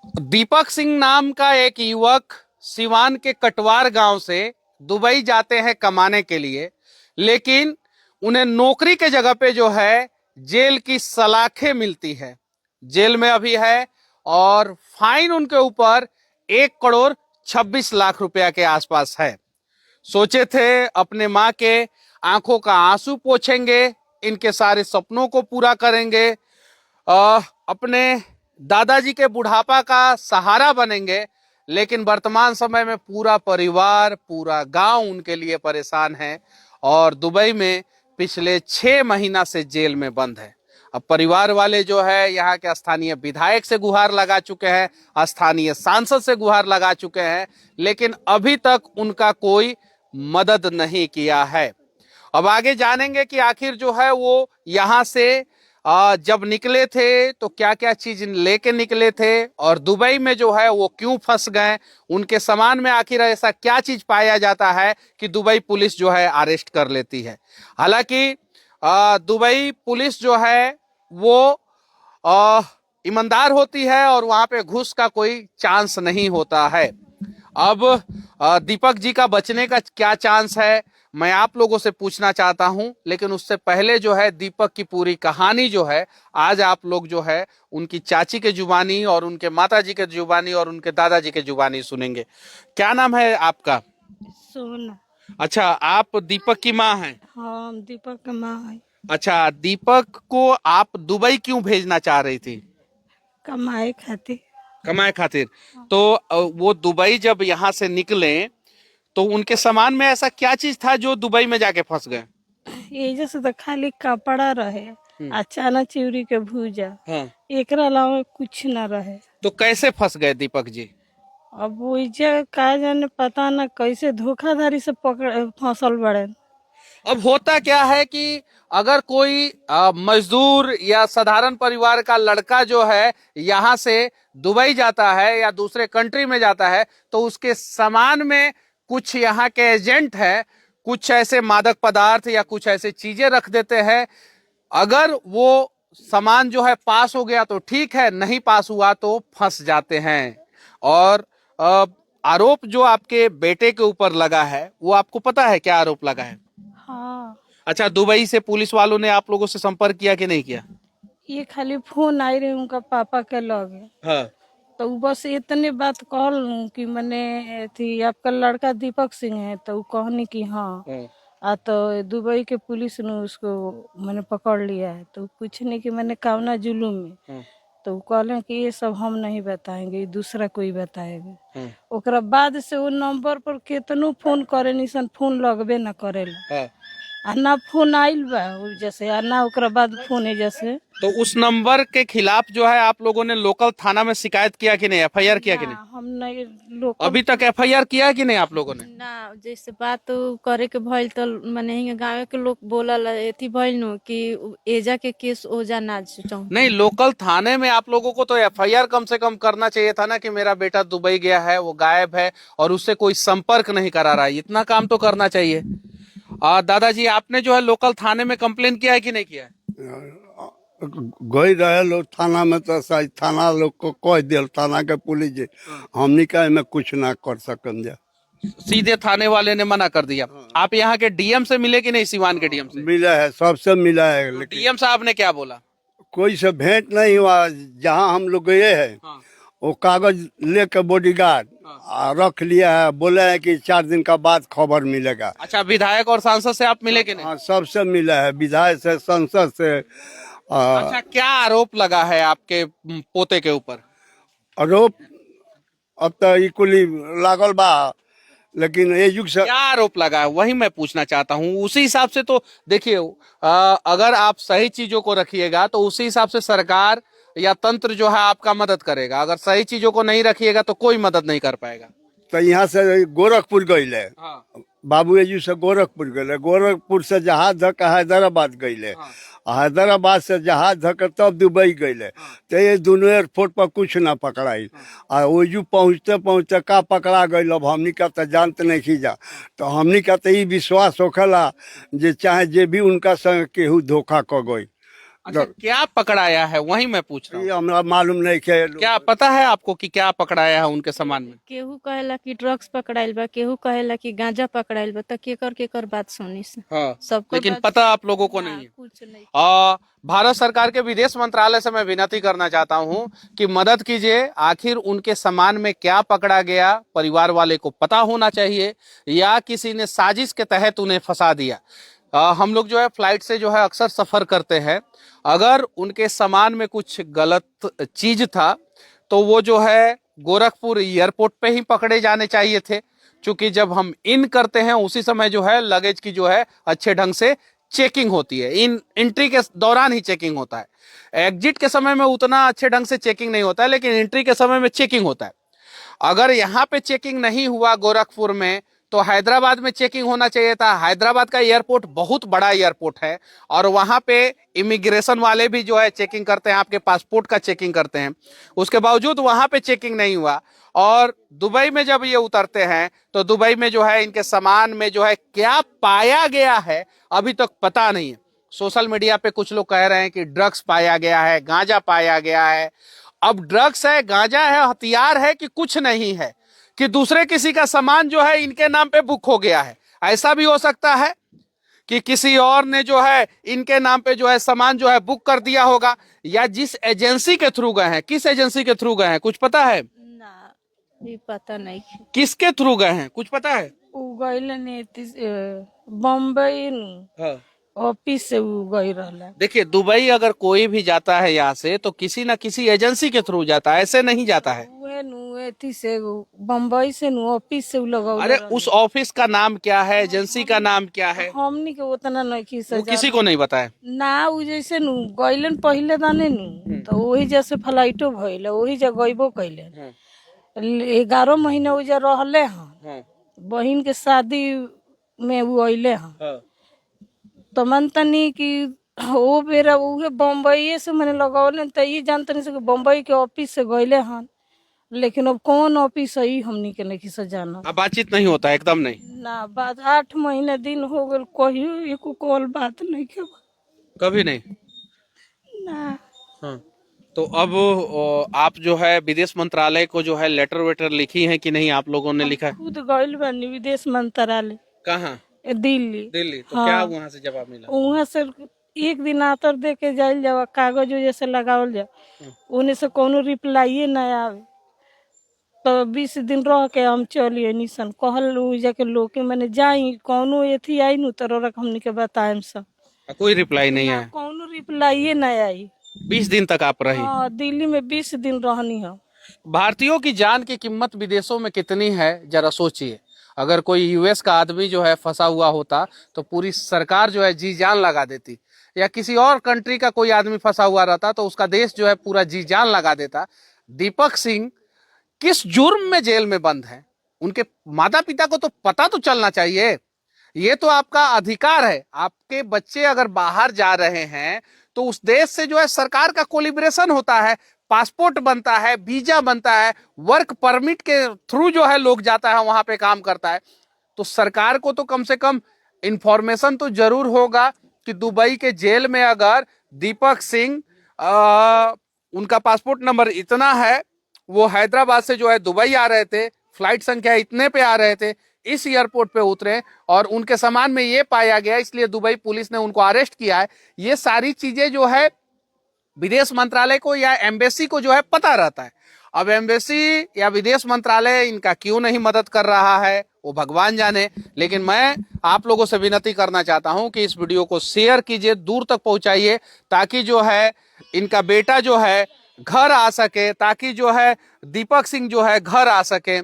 दीपक सिंह नाम का एक युवक सिवान के कटवार गांव से दुबई जाते हैं कमाने के लिए, लेकिन उन्हें नौकरी के जगह पे जो है जेल की सलाखें मिलती है। जेल में अभी है और फाइन उनके ऊपर 1 करोड़ 26 लाख रुपया के आसपास है। सोचे थे अपने माँ के आंखों का आंसू पोंछेंगे, इनके सारे सपनों को पूरा करेंगे, अपने दादाजी के बुढ़ापा का सहारा बनेंगे, लेकिन वर्तमान समय में पूरा परिवार पूरा गांव उनके लिए परेशान है और दुबई में पिछले 6 महीना से जेल में बंद है। अब परिवार वाले जो है यहाँ के स्थानीय विधायक से गुहार लगा चुके हैं, स्थानीय सांसद से गुहार लगा चुके हैं, लेकिन अभी तक उनका कोई मदद नहीं किया है। अब आगे जानेंगे कि आखिर जो है वो यहाँ से जब निकले थे तो क्या क्या चीज लेके निकले थे और दुबई में जो है वो क्यों फंस गए, उनके सामान में आखिर ऐसा क्या चीज पाया जाता है कि दुबई पुलिस जो है अरेस्ट कर लेती है। हालांकि दुबई पुलिस जो है वो ईमानदार होती है और वहां पे घूस का कोई चांस नहीं होता है। अब दीपक जी का बचने का क्या चांस है मैं आप लोगों से पूछना चाहता हूं, लेकिन उससे पहले जो है दीपक की पूरी कहानी जो है आज आप लोग जो है उनकी चाची के जुबानी और उनके माताजी के जुबानी और उनके दादाजी के जुबानी सुनेंगे। क्या नाम है आपका? सोना। अच्छा, आप दीपक की माँ हैं? हाँ, हम दीपक के माँ है। अच्छा, दीपक को आप दुबई क्यों भेजना चाह रही थी? कमाए खातिर। कमाए खातिर। तो वो दुबई जब यहाँ से निकले तो उनके सामान में ऐसा क्या चीज था जो दुबई में जाके फंस गए? ये जैसे तो खाली कपड़ा रहे, अचानक चिवरी के भूजा, हाँ। एकरा अलावा कुछ न रहे। तो कैसे फंस गए दीपक जी? अब वो का जाने पता न कैसे धोखाधड़ी से पकड़ फंसल बड़े। अब होता क्या है कि अगर कोई मजदूर या साधारण परिवार का लड़का जो है यहाँ से दुबई जाता है या दूसरे कंट्री में जाता है तो उसके सामान में कुछ यहाँ के एजेंट है, कुछ ऐसे मादक पदार्थ या कुछ ऐसे चीजें रख देते हैं। अगर वो सामान जो है पास हो गया तो ठीक है, नहीं पास हुआ तो फंस जाते हैं। और आरोप जो आपके बेटे के ऊपर लगा है वो आपको पता है क्या आरोप लगा है? हाँ। अच्छा, दुबई से पुलिस वालों ने आप लोगों से संपर्क किया कि नहीं किया? ये खाली फोन आई रहे उनका पापा के लगे, हाँ। तो उ बस इतने बात कहल कि मैंने थी आपका लड़का दीपक सिंह है, तो उ कहनी कि हाँ। तो दुबई के पुलिस ने उसको मैंने पकड़ लिया है, तो पूछने कि मैंने कावना जुलूम में, तो वो कहले कि ये सब हम नहीं बताएंगे, दूसरा कोई बताएगा। ओकरा बाद से वो नंबर पर केतनो फोन करे निसन फोन लगबे न करेला। आ ना फोन आइल बा जैसे, आ ना ओकरा बाद फोन है जैसे। तो उस नंबर के खिलाफ जो है आप लोगों ने लोकल थाना में शिकायत किया कि नहीं, एफआईआर किया कि नहीं? हम नहीं लोग अभी तक एफआईआर किया कि नहीं आप लोगों ने? ना, जैसे बात करे के भइल तो माने हिंगे गाँव के लोग बोलल एथी भइल नु कि एजा के केस ओजा ना चाहूं। नहीं, लोकल थाने में आप लोगों को तो एफआईआर कम से कम करना चाहिए था ना कि मेरा बेटा दुबई गया है, वो गायब है और उससे कोई संपर्क नहीं करा रहा है। इतना काम तो करना चाहिए। दादाजी, आपने जो है लोकल थाने में कंप्लेन किया है कि नहीं किया है? गई रहे लोग थाना में तो सही थाना लोग को कह दिया, थाना के पुलिस जी हमनी का में कुछ ना कर सकम जा। सीधे थाने वाले ने मना कर दिया। आप यहाँ के डीएम से मिले कि नहीं? सिवान के डीएम से मिला है, सबसे मिला है, तो लेकिन डीएम साहब ने क्या बोला? कोई से भेंट नहीं हुआ। जहाँ हम लोग गए हैं वो कागज लेकर बॉडीगार्ड रख लिया है, बोले है कि 4 दिन का बाद खबर मिलेगा। अच्छा, विधायक और सांसद से आप मिले कि नहीं? हाँ, सबसे मिला है, विधायक से, संसद से। अच्छा, क्या आरोप लगा है आपके पोते के ऊपर? आरोप अब तो इकुली लागल बा, लेकिन ये युग से क्या आरोप लगा है वही मैं पूछना चाहता हूँ। उसी हिसाब से तो देखिए, अगर आप सही चीजों को रखिएगा तो उसी हिसाब से सरकार या तंत्र जो है आपका मदद करेगा। अगर सही चीजों को नहीं रखिएगा तो कोई मदद नहीं कर पाएगा। तो यहाँ से गोरखपुर गई है, हाँ। बाबू जी से गोरखपुर गए, गोरखपुर से जहाज धक हैदराबाद गई, हैदराबाद से जहाज धक तब दुबई गई। तो ये दोनों एयरपोर्ट पर कुछ ना पकड़ाई। और वो पहुँचते पहुँचते का पकड़ा गई, अब हमनी का तो जानते नहीं खींचा। तो हमनी का तो ये विश्वास होखला जे चाहे जे भी उनका संग केहू धोखा क गई। अच्छा, क्या पकड़ाया है वही मैं पूछ रहा हूँ। ये हमरा मालूम नहीं है। क्या पता है आपको कि क्या पकड़ाया है उनके सामान में? केहू कहेला कि ड्रग्स पकड़ाइल बा, केहू कहेला कि गांजा पकड़ाइल बा, त केकर बात सुनी से हाँ, सबको लेकिन बात पता आप लोगों को ना, नहीं है। कुछ नहीं। भारत सरकार के विदेश मंत्रालय से मैं विनती करना चाहता हूं कि मदद कीजिए, आखिर उनके सामान में क्या पकड़ा गया परिवार वाले को पता होना चाहिए, या किसी ने साजिश के तहत उन्हें फंसा दिया। हम लोग जो है फ्लाइट से जो है अक्सर सफर करते हैं, अगर उनके सामान में कुछ गलत चीज था तो वो जो है गोरखपुर एयरपोर्ट पे ही पकड़े जाने चाहिए थे, क्योंकि जब हम इन करते हैं उसी समय जो है लगेज की जो है अच्छे ढंग से चेकिंग होती है। इन एंट्री के दौरान ही चेकिंग होता है, एग्जिट के समय में उतना अच्छे ढंग से चेकिंग नहीं होता है, लेकिन एंट्री के समय में चेकिंग होता है। अगर यहाँ पे चेकिंग नहीं हुआ गोरखपुर में, तो हैदराबाद में चेकिंग होना चाहिए था। हैदराबाद का एयरपोर्ट बहुत बड़ा एयरपोर्ट है और वहां पे इमिग्रेशन वाले भी जो है चेकिंग करते हैं, आपके पासपोर्ट का चेकिंग करते हैं। उसके बावजूद वहां पे चेकिंग नहीं हुआ, और दुबई में जब ये उतरते हैं तो दुबई में जो है इनके सामान में जो है क्या पाया गया है अभी तक पता नहीं है। सोशल मीडिया पे कुछ लोग कह रहे हैं कि ड्रग्स पाया गया है, गांजा पाया गया है। अब ड्रग्स है, गांजा है, हथियार है कि कुछ नहीं है, कि दूसरे किसी का सामान जो है इनके नाम पे बुक हो गया है। ऐसा भी हो सकता है कि किसी और ने जो है इनके नाम पे जो है सामान जो है बुक कर दिया होगा, या जिस एजेंसी के थ्रू गए हैं, किस एजेंसी के थ्रू गए हैं कुछ पता है? ना, ये पता नहीं। किसके थ्रू गए हैं कुछ पता है? उ गइल ने बम्बई हाँ। ऑफिस से उ गई रहला। देखिए, दुबई अगर कोई भी जाता है यहाँ से तो किसी ना किसी एजेंसी के थ्रू जाता है, ऐसे नहीं जाता है। उहे नु एथी से बम्बई से नु ऑफिस से उ लगौले अरे रहला। उस ऑफिस का नाम क्या है, एजेंसी का नाम क्या है, हमनी के उतना नहीं की वो सजा किसी को नहीं पता है। ना। उ जैसे नु गइलन पहिले दाने नु तो वही जैसे फ्लाइटो भइल वही जगह गइबो कइले। 11 महीने उजा रहले हन, बहिन के शादी में उ अइले हन, तो मनतनी कि वो बेरा उहे बम्बई से मैंने लगौले, तो ये जानतनी से कि बम्बई के ऑफिस से गइले हन, लेकिन अब कौन ऑफिस है ई हमनी के नहीं से जाना। अब बातचीत नहीं होता है, एकदम नहीं। ना बात 8 महीने दिन हो गए, कहियो एको कॉल बात नहीं के कभी नहीं। ना। हाँ। तो अब आप जो है विदेश मंत्रालय को जो है लेटर वेटर लिखी है कि नहीं, आप लोगों ने लिखा है? खुद गइल बानी विदेश मंत्रालय कहाँ? दिल्ली। दिल्ली। तो हाँ। क्या वहां से जवाब मिला? वहाँ से एक दिन आतर दे के जाइल जावा, कागज जैसे लगावल जा, उन्हें से कोनो रिप्लाई ना आवे, तो 20 दिन रह के हम चलिए निशन कहल उ जाके लोग के मैंने जाई कोनो एथी आई नु तो रख हमनी के बताएम सब। कोई रिप्लाई नहीं आया? कोनो रिप्लाई ना आई। 20 दिन तक आप रही? हाँ, दिल्ली में 20 दिन रहनी है। भारतीयों की जान की कीमत विदेशों में कितनी है जरा सोचिए। अगर कोई यूएस का आदमी जो है फंसा हुआ होता तो पूरी सरकार जो है जी जान लगा देती, या किसी और कंट्री का कोई आदमी फंसा हुआ रहता तो उसका देश जो है पूरा जी जान लगा देता। दीपक सिंह किस जुर्म में जेल में बंद है, उनके माता पिता को तो पता तो चलना चाहिए। ये तो आपका अधिकार है। आपके बच्चे अगर बाहर जा रहे हैं तो उस देश से जो है सरकार का कोलिब्रेशन होता है, पासपोर्ट बनता है, वीजा बनता है, वर्क परमिट के थ्रू जो है लोग जाता है वहां पे काम करता है। तो सरकार को तो कम से कम इंफॉर्मेशन तो जरूर होगा कि दुबई के जेल में अगर दीपक सिंह उनका पासपोर्ट नंबर इतना है, वो हैदराबाद से जो है दुबई आ रहे थे, फ्लाइट संख्या इतने पे आ रहे थे, इस एयरपोर्ट पे उतरे और उनके सामान में ये पाया गया, इसलिए दुबई पुलिस ने उनको अरेस्ट किया है। ये सारी चीजें जो है विदेश मंत्रालय को या एम्बेसी को जो है पता रहता है। अब एम्बेसी या विदेश मंत्रालय इनका क्यों नहीं मदद कर रहा है वो भगवान जाने। लेकिन मैं आप लोगों से विनती करना चाहता हूं कि इस वीडियो को शेयर कीजिए, दूर तक पहुंचाइए, ताकि जो है इनका बेटा जो है घर आ सके, ताकि जो है दीपक सिंह जो है घर आ सके।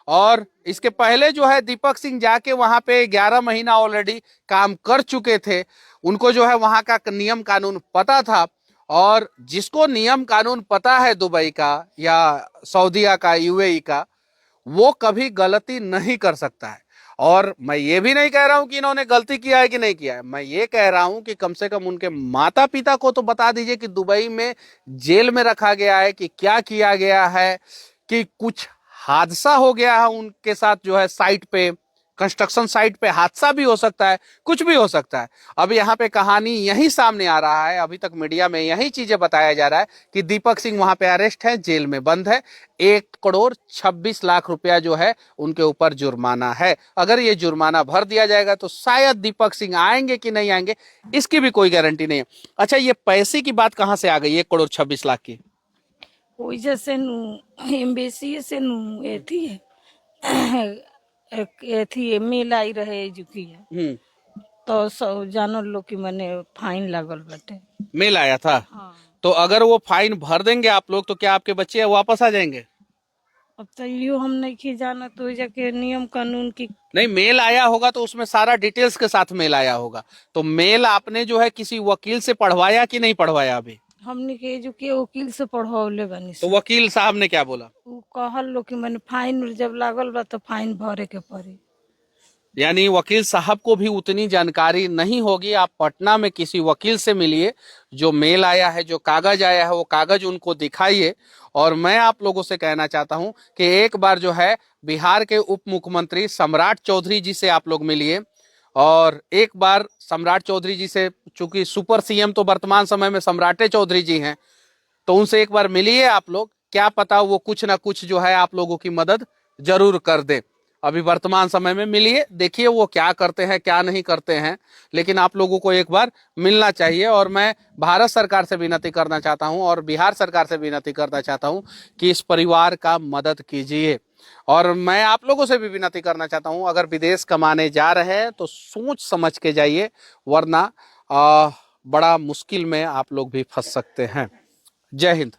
और इसके पहले जो है दीपक सिंह जाके वहां पे 11 महीना ऑलरेडी काम कर चुके थे, उनको जो है वहां का नियम कानून पता था। और जिसको नियम कानून पता है दुबई का या सऊदीया का, यूएई का, वो कभी गलती नहीं कर सकता है। और मैं ये भी नहीं कह रहा हूं कि इन्होंने गलती किया है कि नहीं किया है, मैं ये कह रहा हूं कि कम से कम उनके माता पिता को तो बता दीजिए कि दुबई में जेल में रखा गया है कि क्या किया गया है, कि कुछ हादसा हो गया है उनके साथ जो है साइट पे, कंस्ट्रक्शन साइट पे हादसा भी हो सकता है, कुछ भी हो सकता है। अब यहाँ पे कहानी यही सामने आ रहा है, अभी तक मीडिया में यही चीजें बताया जा रहा है कि दीपक सिंह वहां पे अरेस्ट है, जेल में बंद है। 1,26,00,000 रुपया जो है उनके ऊपर जुर्माना है। अगर ये जुर्माना भर दिया जाएगा तो शायद दीपक सिंह आएंगे कि नहीं आएंगे, इसकी भी कोई गारंटी नहीं है। अच्छा, ये पैसे की बात कहाँ से आ गई 1,26,00,000 की? वही जैसे एम्बेसी से एथी एथी मेल आई रहे जुकी है तो सब जानो लोग की मने फाइन लागल बाटे। मेल आया था? हाँ। तो अगर वो फाइन भर देंगे आप लोग तो क्या आपके बच्चे वापस आ जाएंगे? अब तो यो हम नहीं की जाना, तो जाके नियम कानून की नहीं, मेल आया होगा तो उसमें सारा डिटेल्स के साथ मेल आया होगा। तो मेल आपने जो है किसी वकील से पढ़वाया कि नहीं पढ़वाया अभी? हमने के जो के वकील से पढ़वाले बनी तो वकील साहब ने क्या बोला? वो कहल लो कि मैंने फाइन जब लागल बा तो फाइन भरे के पड़ी। यानी वकील साहब को भी उतनी जानकारी नहीं होगी। आप पटना में किसी वकील से मिलिए, जो मेल आया है, जो कागज आया है, वो कागज उनको दिखाइए। और मैं आप लोगों से कहना चाहता हूं कि एक बार जो है बिहार के उप मुख्यमंत्री सम्राट चौधरी जी से आप लोग मिलिए, और एक बार सम्राट चौधरी जी से, चूंकि सुपर सीएम तो वर्तमान समय में सम्राटे चौधरी जी हैं, तो उनसे एक बार मिलिए आप लोग। क्या पता वो कुछ ना कुछ जो है आप लोगों की मदद जरूर कर दे। अभी वर्तमान समय में मिलिए, देखिए वो क्या करते हैं क्या नहीं करते हैं, लेकिन आप लोगों को एक बार मिलना चाहिए। और मैं भारत सरकार से विनती करना चाहता हूं और बिहार सरकार से विनती करना चाहता हूं कि इस परिवार का मदद कीजिए। और मैं आप लोगों से भी विनती करना चाहता हूं, अगर विदेश कमाने जा रहे हैं तो सोच समझ के जाइए, वरना बड़ा मुश्किल में आप लोग भी फंस सकते हैं। जय हिंद।